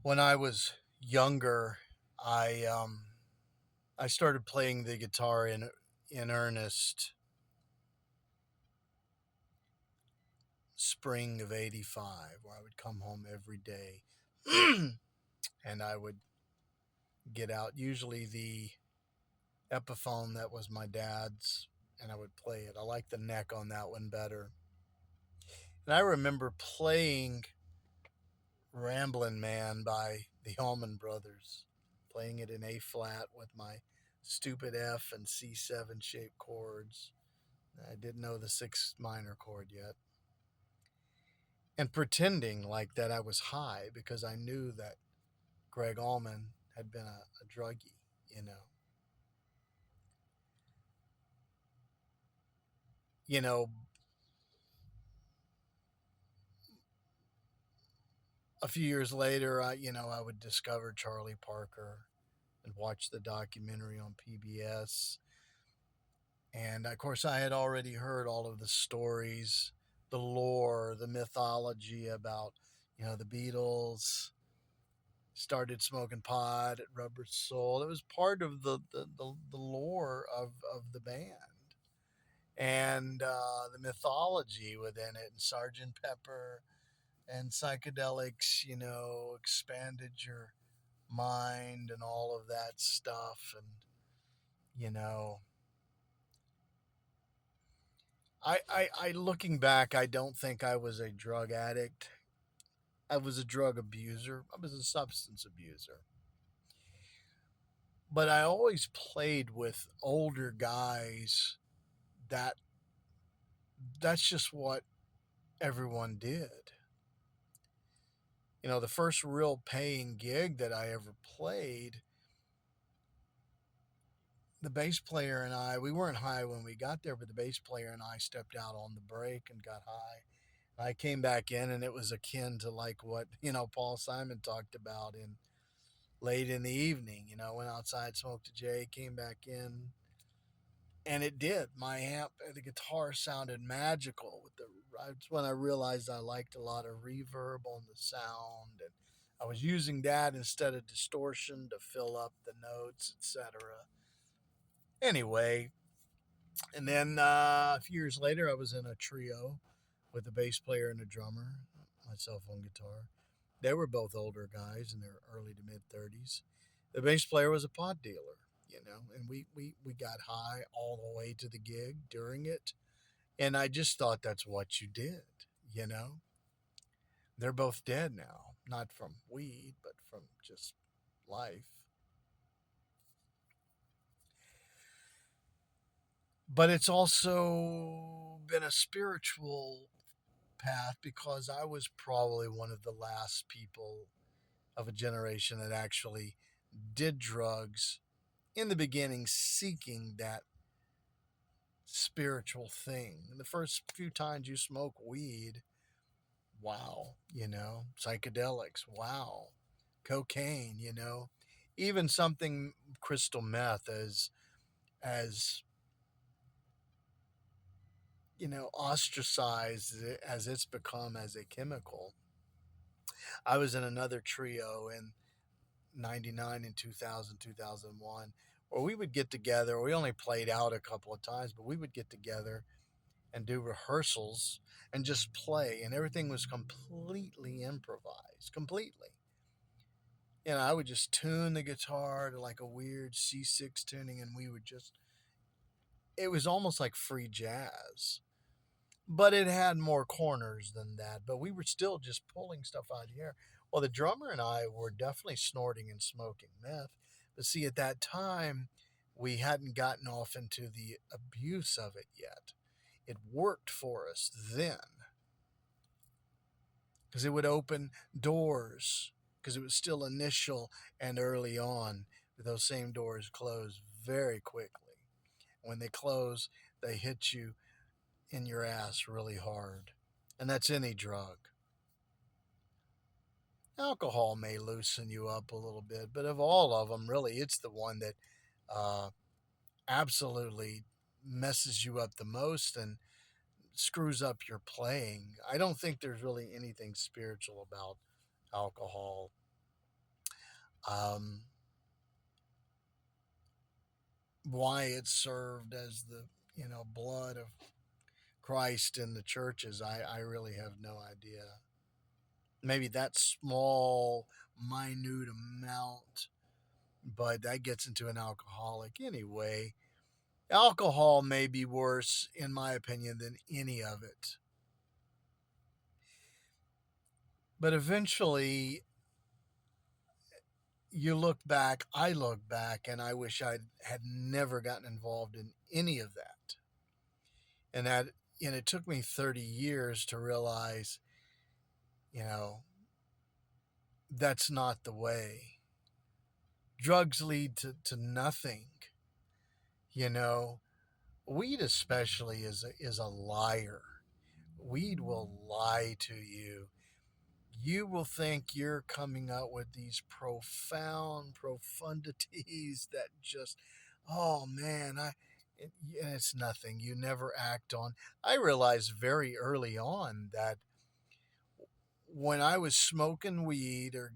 When I was younger, I um, I started playing the guitar in earnest spring of '85, where I would come home every day, and I would get out usually the Epiphone that was my dad's, and I would play it. I like the neck on that one better. And I remember playing Ramblin' Man by the Allman Brothers, playing it in A flat with my stupid F and C7 shaped chords. I didn't know the sixth minor chord yet. And pretending like that I was high because I knew that Greg Allman had been a druggie, you know. You know, a few years later, I would discover Charlie Parker and watch the documentary on PBS. And of course, I had already heard all of the stories, the lore, the mythology about, the Beatles started smoking pot at Rubber Soul. It was part of the lore of the band and the mythology within it, and Sergeant Pepper and psychedelics, expanded your mind and all of that stuff. And, you know, I looking back, I don't think I was a drug addict. I was a drug abuser. I was a substance abuser. But I always played with older guys that that's just what everyone did. The first real paying gig that I ever played, the bass player and we weren't high when we got there, but the bass player and I stepped out on the break and got high. I came back in and it was akin to like what, Paul Simon talked about in late in the evening. Went outside, smoked a J, came back in, and it did. My amp, the guitar sounded magical. That's when I realized I liked a lot of reverb on the sound, and I was using that instead of distortion to fill up the notes, etc. Anyway, and then a few years later, I was in a trio with a bass player and a drummer, myself on guitar. They were both older guys in their early to mid 30s. The bass player was a pot dealer, and we got high all the way to the gig during it. And I just thought that's what you did, you know? They're both dead now, not from weed, but from just life. But it's also been a spiritual path because I was probably one of the last people of a generation that actually did drugs in the beginning seeking that spiritual thing. The first few times you smoke weed, wow, psychedelics, wow, cocaine, even something crystal meth as ostracized as it's become as a chemical. I was in another trio in 99 and 2000, 2001, where we would get together. We only played out a couple of times, but we would get together and do rehearsals and just play, and everything was completely improvised, completely. I would just tune the guitar to like a weird C6 tuning, and we would just, it was almost like free jazz, but it had more corners than that. But we were still just pulling stuff out of the air. Well, the drummer and I were definitely snorting and smoking meth. But see, at that time, we hadn't gotten off into the abuse of it yet. It worked for us then because it would open doors because it was still initial and early on. Those same doors close very quickly. When they close, they hit you in your ass really hard. And that's any drug. Alcohol may loosen you up a little bit, but of all of them, really, it's the one that uh, absolutely messes you up the most and screws up your playing. I don't think there's really anything spiritual about alcohol. Um, why it's served as the blood of Christ in the churches, I really have no idea. Maybe that small, minute amount, but that gets into an alcoholic anyway. Alcohol may be worse, in my opinion, than any of it. But eventually, I look back, and I wish I had never gotten involved in any of that. And it took me 30 years to realize, you know, that's not the way. Drugs lead to nothing, you know. Weed especially is a liar. Weed will lie to you. You will think you're coming out with these profound profundities that just, oh man, and it's nothing. You never act on. I realized very early on that when I was smoking weed, or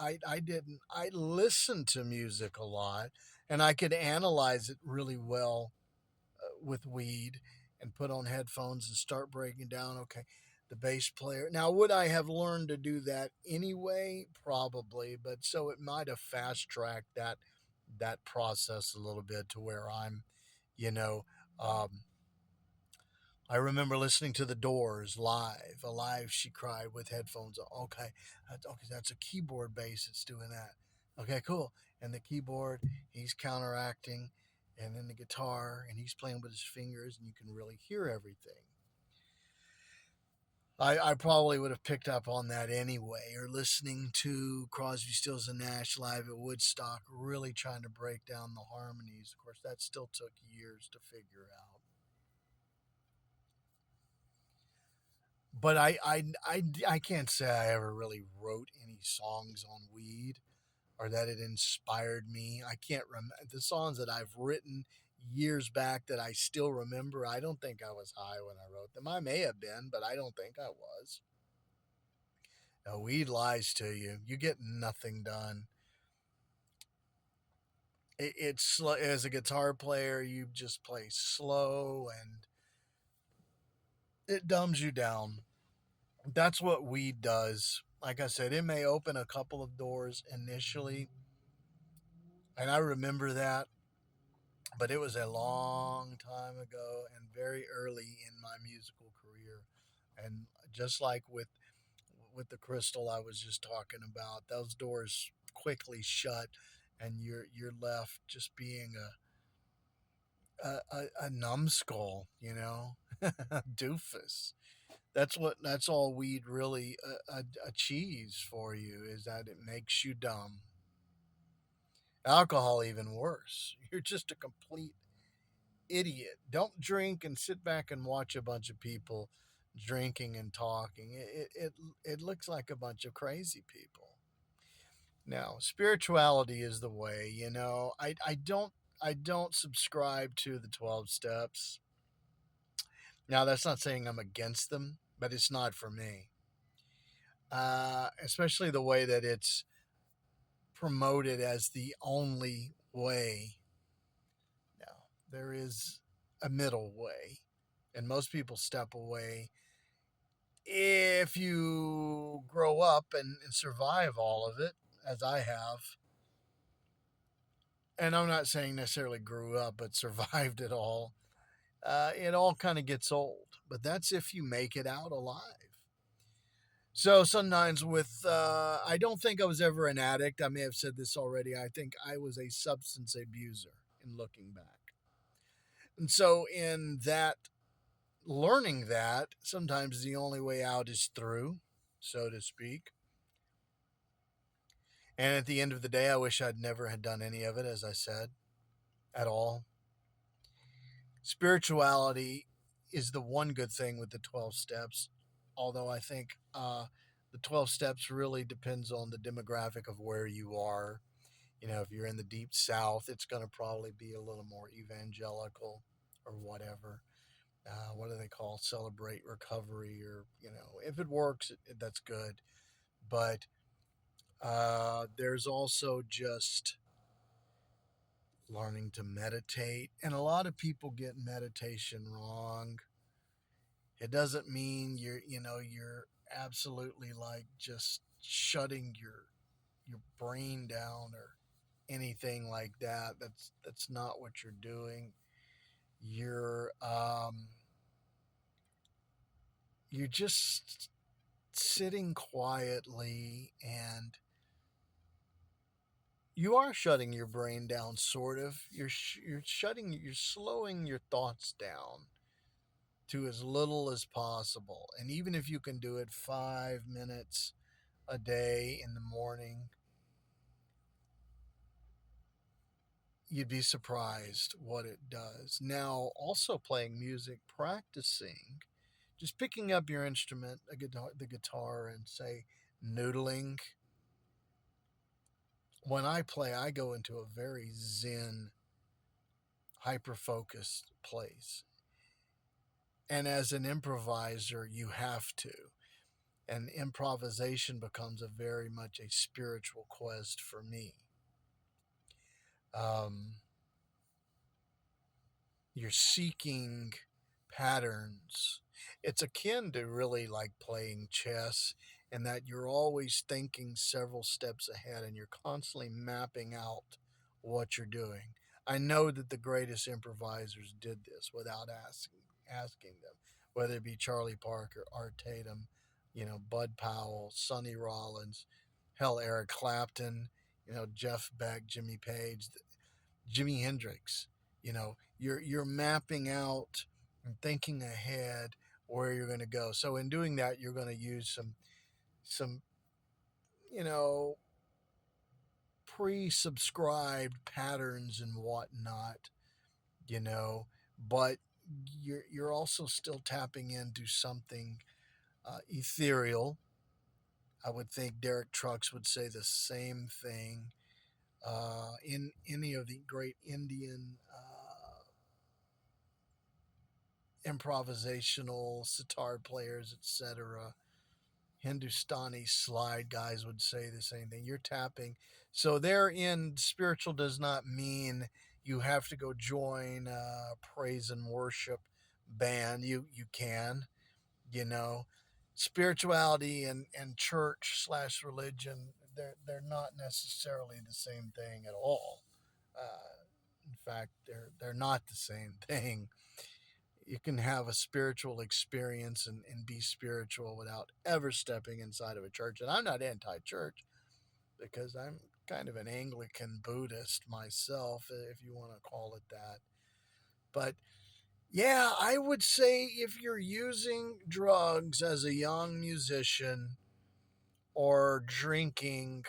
I didn't, I listened to music a lot, and I could analyze it really well with weed, and put on headphones and start breaking down, okay, the bass player. Now, would I have learned to do that anyway? Probably, but so it might have fast tracked that process a little bit to where I'm, you know, um, I remember listening to the Doors live. Alive, She Cried with headphones on. Okay, that's a keyboard bass that's doing that. Okay, cool. And the keyboard, he's counteracting, and then the guitar, and he's playing with his fingers, and you can really hear everything. I probably would have picked up on that anyway, or listening to Crosby, Stills, and Nash live at Woodstock, really trying to break down the harmonies. Of course, that still took years to figure out. But I can't say I ever really wrote any songs on weed, or that it inspired me. I can't remember the songs that I've written years back that I still remember. I don't think I was high when I wrote them. I may have been, but I don't think I was. Weed lies to you. You get nothing done. It's as a guitar player, you just play slow, and it dumbs you down. That's what weed does. Like I said, it may open a couple of doors initially, and I remember that, but it was a long time ago and very early in my musical career. And just like with the crystal I was just talking about, those doors quickly shut, and you're left just being a numbskull, a doofus. That's all weed really achieves for you, is that it makes you dumb. Alcohol even worse. You're just a complete idiot. Don't drink and sit back and watch a bunch of people drinking and talking. It looks like a bunch of crazy people. Now, spirituality is the way. I don't subscribe to the 12 steps. Now, that's not saying I'm against them, but it's not for me. Especially the way that it's promoted as the only way. Now, there is a middle way, and most people step away if you grow up and survive all of it, as I have. And I'm not saying necessarily grew up, but survived it all. It all kind of gets old, but that's if you make it out alive. So sometimes I don't think I was ever an addict. I may have said this already. I think I was a substance abuser in looking back. And so, in that, learning that sometimes the only way out is through, so to speak. And at the end of the day, I wish I'd never had done any of it, as I said, at all. Spirituality is the one good thing with the 12 steps, although I think the 12 steps really depends on the demographic of where you are. If you're in the deep south, it's going to probably be a little more evangelical or whatever. What do they call celebrate recovery? Or if it works, that's good. But There's also just learning to meditate. And a lot of people get meditation wrong. It doesn't mean you're absolutely like just shutting your brain down or anything like that. That's not what you're doing. You're you're just sitting quietly, and you are shutting your brain down, sort of. You're slowing your thoughts down to as little as possible. And even if you can do it 5 minutes a day in the morning, you'd be surprised what it does. Now, also playing music, practicing, just picking up your instrument, the guitar, and say noodling. When I play, I go into a very zen, hyper focused place. And as an improviser, you have to. And improvisation becomes a very much a spiritual quest for me. Um, you're seeking patterns. It's akin to really like playing chess, in that you're always thinking several steps ahead and you're constantly mapping out what you're doing. I know that the greatest improvisers did this without asking them, whether it be Charlie Parker, Art Tatum, Bud Powell, Sonny Rollins, hell, Eric Clapton, Jeff Beck, Jimmy Page, Jimi Hendrix. You're mapping out and thinking ahead where you're going to go. So in doing that, you're going to use some you know pre-subscribed patterns and whatnot. You know, but you're also still tapping into something ethereal. I would think Derek Trucks would say the same thing. In any of the great Indian improvisational sitar players, etc. Hindustani slide guys would say the same thing. You're tapping. So therein, spiritual does not mean you have to go join a praise and worship band. You can, you know. Spirituality and church slash religion, they're not necessarily the same thing at all. In fact, they're not the same thing. You can have a spiritual experience and be spiritual without ever stepping inside of a church. And I'm not anti church, because I'm kind of an Anglican Buddhist myself, if you want to call it that. But yeah, I would say if you're using drugs as a young musician or drinking,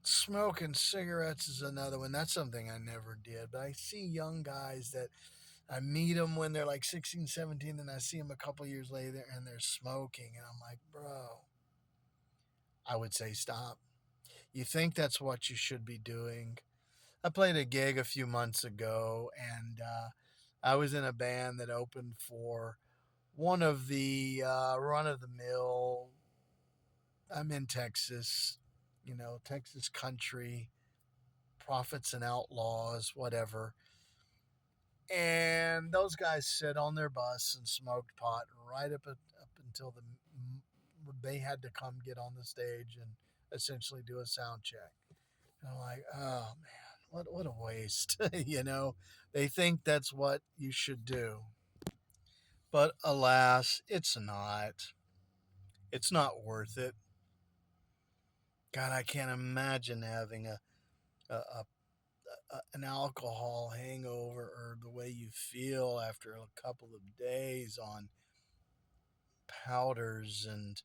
smoking cigarettes is another one. That's something I never did. But I see young guys that I meet them when they're like 16, 17, and I see them a couple years later and they're smoking. And I'm like, bro, I would say stop. You think that's what you should be doing. I played a gig a few months ago, and I was in a band that opened for one of the run of the mill. I'm in Texas, Texas country, prophets and outlaws, whatever. And those guys sit on their bus and smoked pot right up until they had to come get on the stage and essentially do a sound check. And I'm like, oh man, what a waste. They think that's what you should do, but alas, it's not. It's not worth it. God, I can't imagine having a an alcohol hangover, or the way you feel after a couple of days on powders and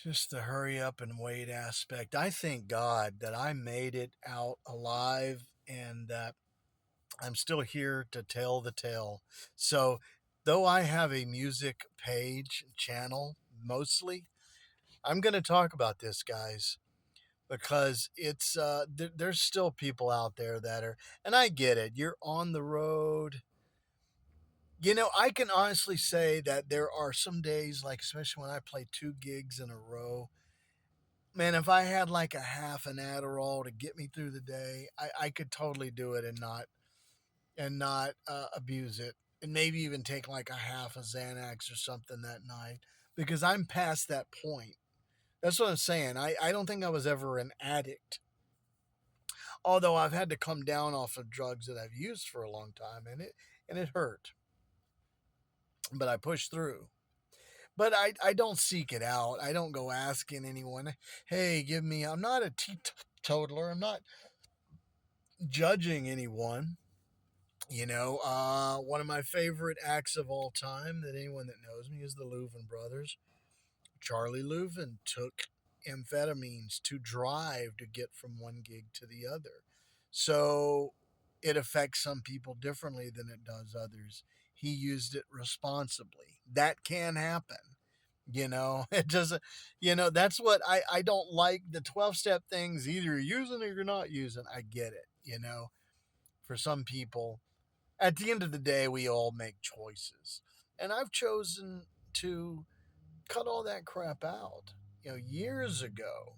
just the hurry up and wait aspect. I thank God that I made it out alive and that I'm still here to tell the tale. So, though I have a music page channel mostly, I'm going to talk about this, guys, because there's still people out there that are, and I get it. You're on the road. I can honestly say that there are some days, like especially when I play two gigs in a row, Man, if I had like a half an Adderall to get me through the day, I could totally do it and not abuse it, and maybe even take like a half a Xanax or something that night because I'm past that point. That's what I'm saying. I don't think I was ever an addict, although I've had to come down off of drugs that I've used for a long time, and it hurt, but I pushed through. But I don't seek it out. I don't go asking anyone, hey, give me. I'm not a teetotaler. I'm not judging anyone. One of my favorite acts of all time that anyone that knows me is the Louvin brothers. Charlie Louvin took amphetamines to drive to get from one gig to the other. So it affects some people differently than it does others. He used it responsibly. That can happen. It doesn't, that's what I don't like the 12 step things. Either you're using it or you're not using. I get it. For some people, at the end of the day, we all make choices. And I've chosen to cut all that crap out. Years ago,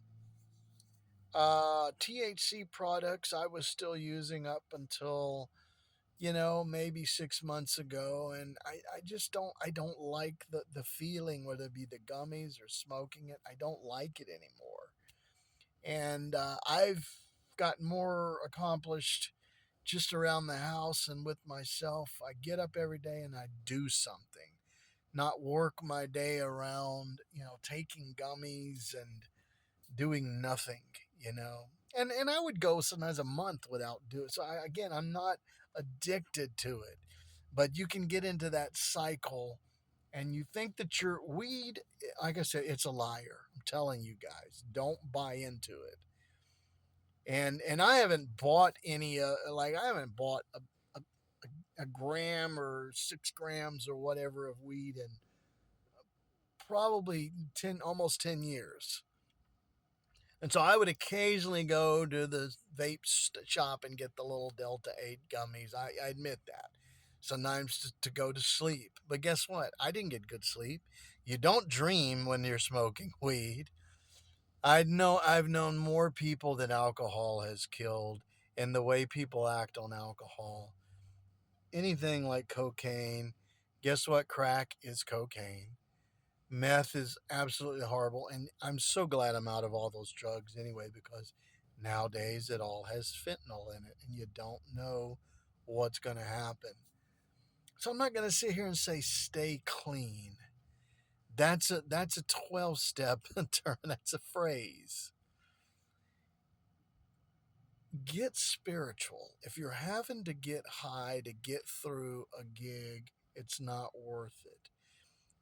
THC products I was still using up until, maybe 6 months ago. And I just I don't like the feeling, whether it be the gummies or smoking it. I don't like it anymore. And I've gotten more accomplished just around the house and with myself. I get up every day and I do something, not work my day around, taking gummies and doing nothing, you know. And I would go sometimes a month without doing. So again, I'm not addicted to it, but you can get into that cycle, and you think that your weed, like I said, it's a liar. I'm telling you guys, don't buy into it. And I haven't bought any like I haven't bought a, a gram or 6 grams or whatever of weed in probably 10 almost 10 years. And so I would occasionally go to the vape shop and get the little Delta 8 gummies. I admit that. Sometimes to go to sleep. But guess what? I didn't get good sleep. You don't dream when you're smoking weed. I've known more people than alcohol has killed, and the way people act on alcohol. Anything like cocaine, guess what? Crack is cocaine. Meth is absolutely horrible, and I'm so glad I'm out of all those drugs anyway, because nowadays it all has fentanyl in it, and you don't know what's going to happen. So I'm not going to sit here and say stay clean. That's a 12 step term. That's a phrase. Get spiritual. If you're having to get high to get through a gig, it's not worth it.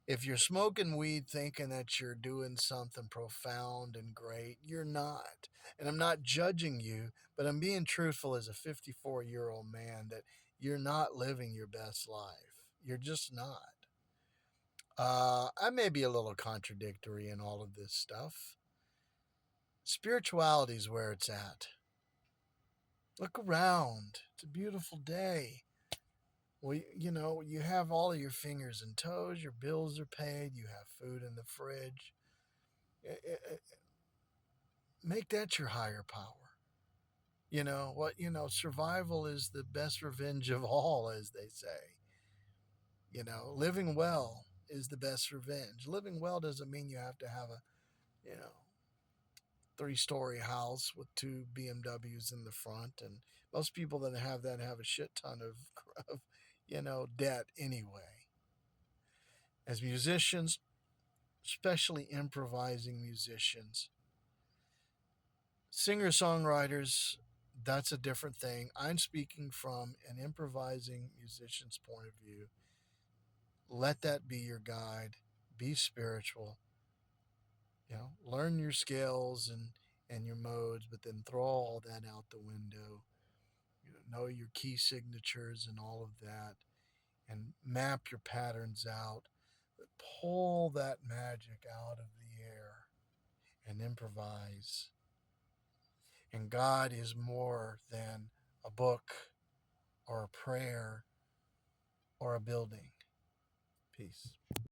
If you're smoking weed thinking that you're doing something profound and great, you're not. And I'm not judging you, but I'm being truthful as a 54-year-old man that you're not living your best life. You're just not. I may be a little contradictory in all of this stuff. Spirituality is where it's at. Look around. It's a beautiful day. Well, you have all of your fingers and toes, your bills are paid, you have food in the fridge. Make that your higher power. Survival is the best revenge of all, as they say. Living well is the best revenge. Living well doesn't mean you have to have a, 3-story house with two BMWs in the front. And most people that have that have a shit ton of debt anyway. As musicians, especially improvising musicians, singer songwriters, that's a different thing. I'm speaking from an improvising musician's point of view. Let that be your guide. Be spiritual. Learn your scales and your modes, but then throw all that out the window. Know your key signatures and all of that, and map your patterns out. But pull that magic out of the air and improvise. And God is more than a book or a prayer or a building. Peace.